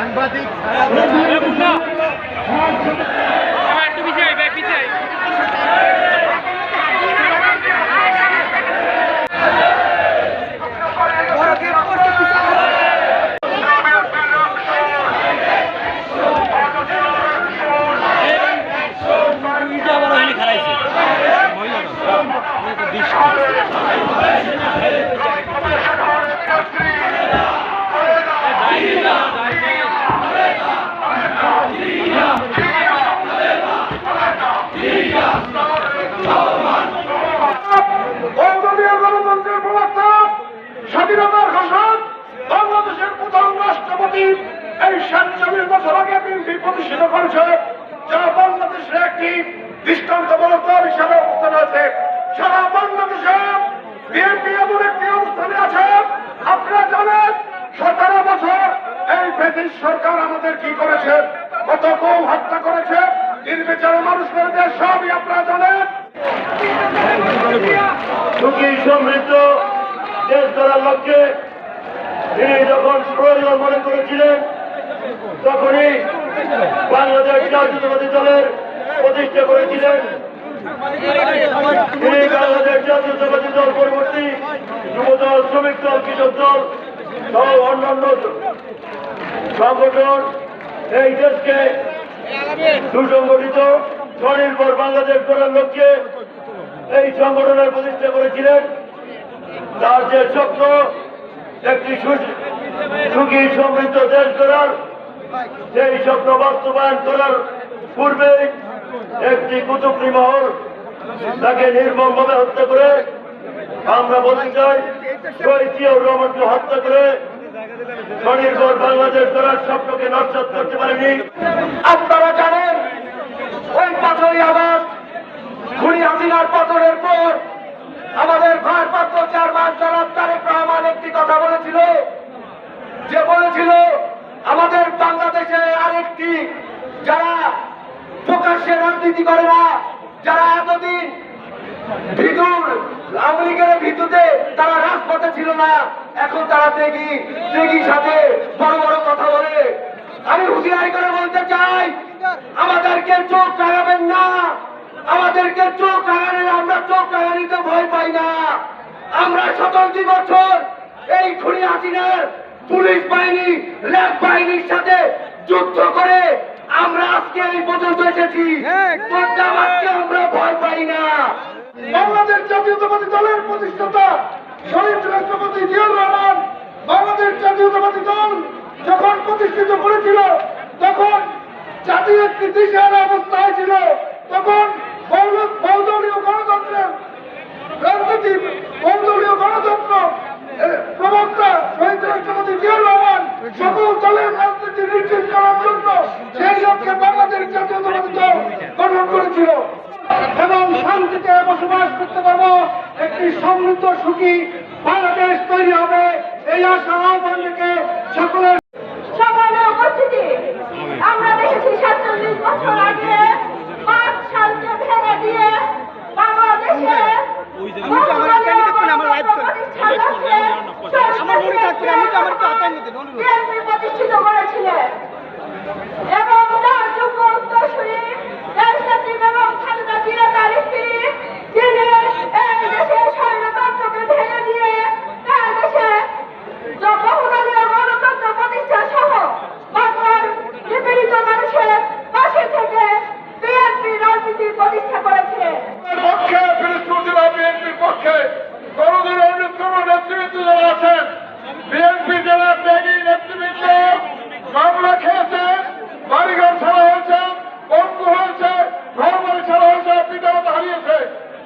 সাংবাদিক স্বাধীনতার ঘোষক বাংলাদেশের প্রথম রাষ্ট্রপতি এই ৪৭ বছর আগে বিএনপি প্রতিষ্ঠিত করেছে, যা বাংলাদেশের একটি দৃষ্টান্তমূলক দল হিসাবে অবস্থানে আছে। সারা বাংলাদেশে বিএনপি এমন একটি অবস্থানে আছে, আপনারা জানেন ১৭ বছর এই ব্রিটিশ সরকার আমাদের কি করেছে, কত কম হত্যা করেছে, নির্বিচারে মানুষ করেছে, সবই আপনারা জানেন। সুখী সমৃদ্ধ দেশ গড়ার লক্ষ্যে তিনি যখন প্রয়োজন মনে করেছিলেন, তখনই বাংলাদেশ জাতীয়তাবাদী দলের প্রতিষ্ঠা করেছিলেন। তিনি বাংলাদেশ জাতীয়তাবাদী দল পরবর্তী যুবদল, শ্রমিক দল, কৃষক দল সহ অন্যান্য সংগঠন এই দেশকে সুসংগঠিত স্বনির্ভর বাংলাদেশ গড়ার লক্ষ্যে এই সংগঠনের প্রতিষ্ঠা করেছিলেন। তার যে স্বপ্ন একটি সুখী সমৃদ্ধ দেশ গড়ার, সেই স্বপ্ন বাস্তবায়ন করার পূর্বে একটি কুতুবলী মহল তাকে নির্মমভাবে হত্যা করে, আমরা বলতে চাই শহীদ জিয়াউর রহমানকে হত্যা করে স্বনির্ভর বাংলাদেশ গড়ার স্বপ্নকে নস্যাৎ করতে পারেনি। আপনারা জানেন ওই ৫ই আগস্ট খুনি হাসিনার পতনের পর আমাদের ভারপ্রাপ্ত চেয়ারম্যান জনাব তারেক রহমান একটি কথা বলেছিল, যে বলেছিল আমাদের বাংলাদেশে আরেকটি যারা প্রকাশ্যে রাজনীতি করে না, যারা এতদিন ভিতর আওয়ামী লীগের ভিতুতে তারা রাজপথে ছিল না, এখন তারা ত্যাগী সাথে বড় বড় কথা বলে। আমি হুঁশিয়ারি করে বলতে চাই, আমাদেরকে চোখ রাগাবেন না, আমাদেরকে চোখ রাগালে আমরা চোখ রাগানিতে ভয় পাই না। আমরা ১৭ বছর এই খুনি হাসিনার পুলিশ বাহিনী, র্যাব বাহিনীর সাথে যুদ্ধ করে আমরা আজকে এই পর্যন্ত এসেছি, আমরা ভয় পাই না। বাংলাদেশ জাতীয়তাবাদী দলের প্রতিষ্ঠাতা শহীদ রাষ্ট্রপতি জিয়াউর রহমান বাংলাদেশ জাতীয়তাবাদী দল যখন প্রতিষ্ঠিত করেছিল, তখন জাতীয় একটি দিশেহারা অবস্থায় ছিল। তখন বহুদলীয় গণতন্ত্রের রাজনীতি, বহুদলীয় গণতন্ত্র প্রবক্তা শহীদ রাষ্ট্রপতি জিয়াউর রহমান সকল দলের রাজনীতি নিশ্চিত করার জন্য সেই লক্ষ্যে বাংলাদেশ জাতীয়তাবাদী দল গঠন করেছিল এবং শান্তিতে বসবাস করতে পারবো, একটি সমৃদ্ধ সুখী বাংলাদেশ তৈরি হবে, এই আশা আহ্বান রেখে সকলের উপস্থিতি আমরা দেখেছি ৪৭ বছর আগে ৫ সালকে ভেঙে দিয়ে বাংলাদেশে প্রতিষ্ঠিত করেছিলেন এবং তার যোগ্য উত্তরসূরি এবং খালেদা জিয়া তার স্ত্রী, যিনি এই দেশের স্বাধীনতাকে ভেঙে দিয়ে তার দেশে বহুদলীয় গণতন্ত্র প্রতিষ্ঠা সহ বাংলার নিপীড়িত মানুষের পাশে থেকে বিএনপি রাজনীতি প্রতিষ্ঠা করেছে। পক্ষে ফিরোজপুর জেলা বিএনপির পক্ষে গণদলের অন্যতম নেতৃবৃন্দ যারা আছেন, বিএনপি জেলার ত্যাগী নেতৃবৃন্দ মামলা খেয়েছে, বাড়িঘর ছাড়া হয়েছে, বন্ধু হয়েছে, ঘর বাড়ি ছাড়া হয়েছে, পিতামাতা হারিয়েছে,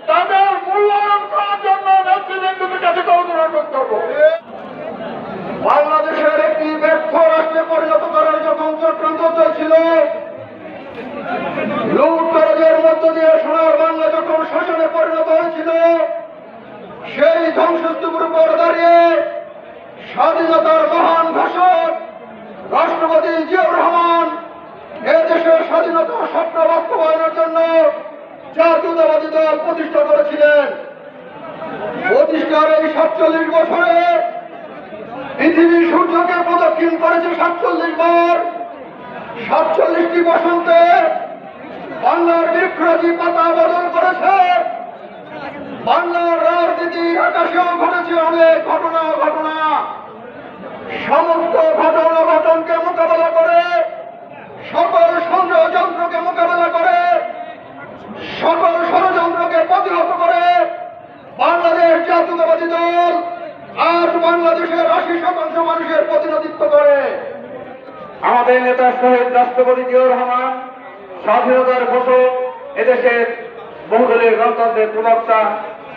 তাদের মূল্যায়ন করার জন্য নেতৃবৃন্দদের কাছে গণদলের বক্তব্য। বাংলাদেশের একটি ব্যর্থ রাষ্ট্রে পরিণত করার যখন চক্রান্ত চলছিল, লুটতরাজের মধ্য দিয়ে সোনার বাংলা যখন শাসনে পরিণত হয়েছিল, সেই ধ্বংসস্তূপের উপর দাঁড়িয়ে স্বাধীনতার মহান ঘোষক রাষ্ট্রপতি জিয়াউর রহমান এদেশের স্বাধীনতা স্বপ্ন বাস্তবায়নের জন্য জাতীয়তাবাদী দল প্রতিষ্ঠা করেছিলেন। প্রতিষ্ঠার এই ৪৭ বছরে পৃথিবী সূর্যকে প্রদক্ষিণ করেছে ৪৭ বার। 47টি বসন্তে বাংলার বৃক্ষরাজি পাতা বদল করেছে। বাংলার রাজনীতির আকাশেও ঘটেছে অনেক ঘটনা। সমস্ত ঘটনাকে মোকাবেলা করে, সকল ষড়যন্ত্রকে মোকাবেলা করে, সকল ষড়যন্ত্রকে প্রতিহত করে বাংলাদেশ জাতীয়তাবাদী দল আজ বাংলাদেশের 80% মানুষের প্রতিনিধিত্ব করে। আমাদের নেতা শহীদ রাষ্ট্রপতি জিয়াউর রহমান স্বাধীনতার ঘোষক, এদেশের বহুদলীয় গণতন্ত্রের প্রবক্তা,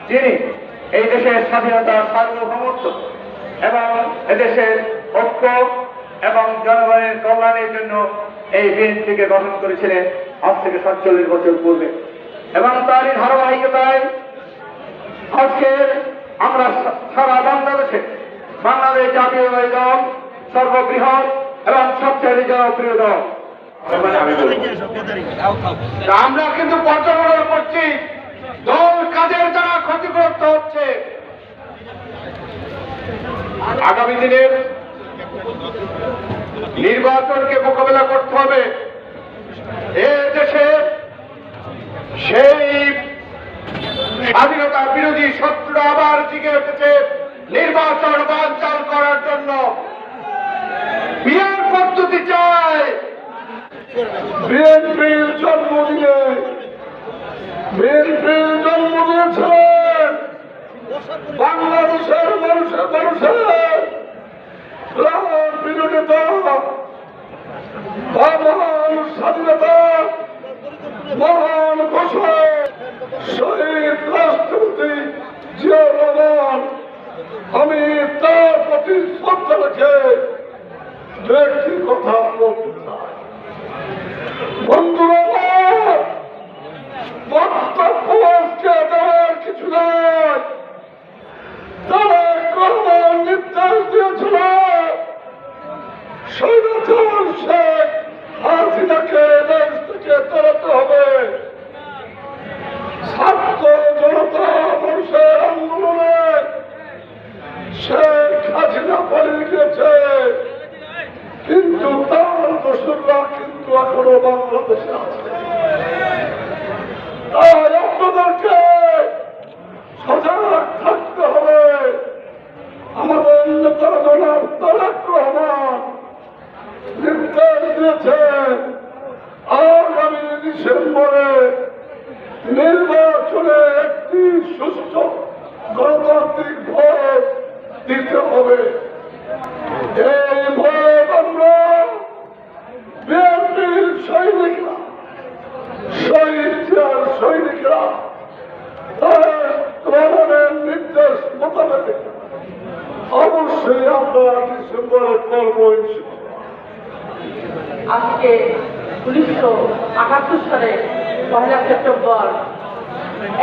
যিনি এই দেশের স্বাধীনতার সার্বভৌমত্ব এবং এদেশের ঐক্য এবং জনগণের কল্যাণের জন্য এই বিএনপিকে গঠন করেছিলেন আজ থেকে 47 বছর পূর্বে। এবং তারই ধারাবাহিকতায় আজকে আমরা সারা বাংলাদেশে বাংলাদেশ জাতীয়তাবাদী দল সর্ববৃহৎ এবং সবচেয়ে জনপ্রিয় দল। আমরা কিন্তু পর্যবেক্ষণ করছি দল কাজের দ্বারা ক্ষতিগ্রস্ত হচ্ছে। আগামী দিনের নির্বাচনকে মোকাবেলা করতে হবে। এ দেশে সেই স্বাধীনতা বিরোধী শত্রুরা আবার জিগে উঠেছে নির্বাচন বানচাল করার জন্য। বিয়ার পদ্ধতি চায়। বিএনপির জন্ম দিয়েছিলেন বাংলাদেশের মানুষের বিরোধিতা, মহান স্বাধীনতা, মহান ঘোষক শহীদ রাষ্ট্রপতি জিয়াউর রহমান। আমি তার প্রতি শ্রদ্ধা রেখে একটি কথা বলতে চাই। বন্ধুরা, বক্তব্য দেওয়ার কিছু নয়। তারেক রহমান নির্দেশ দিয়েছিল স্বৈরাচার শেখ হাসিনাকে দেশ থেকে তাড়াতে হবে। ছাত্র জনতা মানুষের আন্দোলনে শেখ হাসিনা পালিয়ে গেছে, কিন্তু তার দোসররা কিন্তু এখনো বাংলাদেশে আছে। তাই আপনাদেরকে সজাগ থাকতে হবে। আমাদের নেতা জনাব তারেক রহমান নির্দেশ দিয়েছেন আগামী ডিসেম্বরে নির্বাচনে একটি সুষ্ঠু গণতান্ত্রিক ভোট দিতে হবে। এই ভোট আমরা বিএনপির সৈনিকরা, সৈনিকরা রহমানের নির্দেশ মোতাবেক অবশ্যই আমরা ডিসেম্বরে করব। আজকে 1978 সালে 1 সেপ্টেম্বর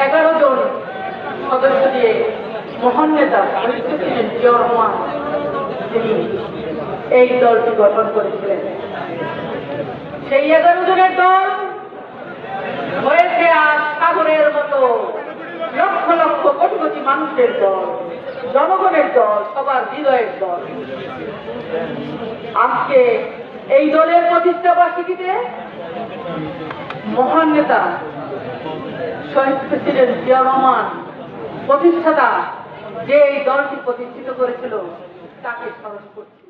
11 জন সদস্য দিয়ে মহান নেতা প্রেসিডেন্ট জিয়াউর রহমান তিনি এই দলটি গঠন করেছিলেন। সেই 11 জনের দল হয়েছে আজ সাগরের মতো লক্ষ লক্ষ কোটি কোটি মানুষের দল, জনগণের দল, সবার হৃদয়ের দল। আজকে এই দলের প্রতিষ্ঠা বার্ষিকীতে মহান নেতা শহীদ প্রেসিডেন্ট জিয়াউর রহমান প্রতিষ্ঠাতা যে এই দলটি প্রতিষ্ঠিত করেছিল তাকে স্মরণ করছি।